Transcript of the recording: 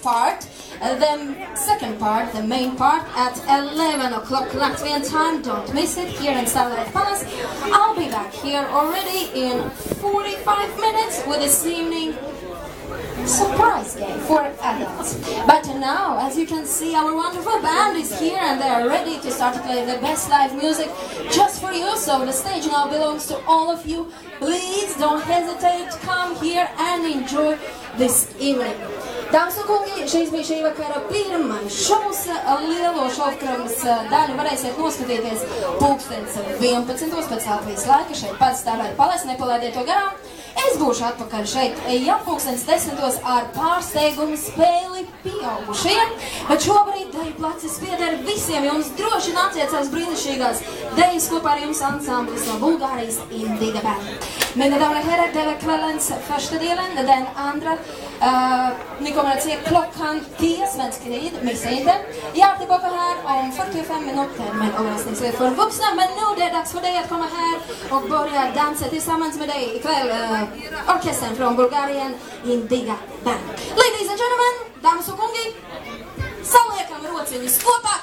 part, the second part, the main part, at 11 o'clock Latvian time. Don't miss it here in Starlight Palace. I'll be back here already in 45 minutes with this evening surprise game for adults. But now, as you can see, our wonderful band is here and they are ready to start to play the best live music just for you. So the stage now belongs to all of you. Please don't hesitate to come here and enjoy this evening. Dāmas un kungi, šīs bija šī vakara pirmais šovs. Lielo šovkrāmas daļu varēsiet noskatīties pulkstens 11. pēc Latvijas laika šeit pats Starlight Palace, nepalaidiet to garām. Es būšu atpakaļ šeit jau pulkstens 10. ar pārsteigumu spēli pieaugušiem, bet šobrīd deju placis pieder visiem jums. Droši nāciet savas brīnišķīgās dejas kopā ar jums ansamblis no Bulgārijas Indiga Band. Mina damer och herrar, det var kvällens första delen. Den andra, ni kommer att se klockan 10 svensk tid, missa inte. Jag är tillbaka här om 45 minuter med överraskningsled för vuxna. Men nu det är dags för dig att komma här och börja dansa tillsammans med dig ikväll. Orkestern från Bulgarien, Indiga Band. Ladies and gentlemen, damas och kungi, salliekam rociņus kopā!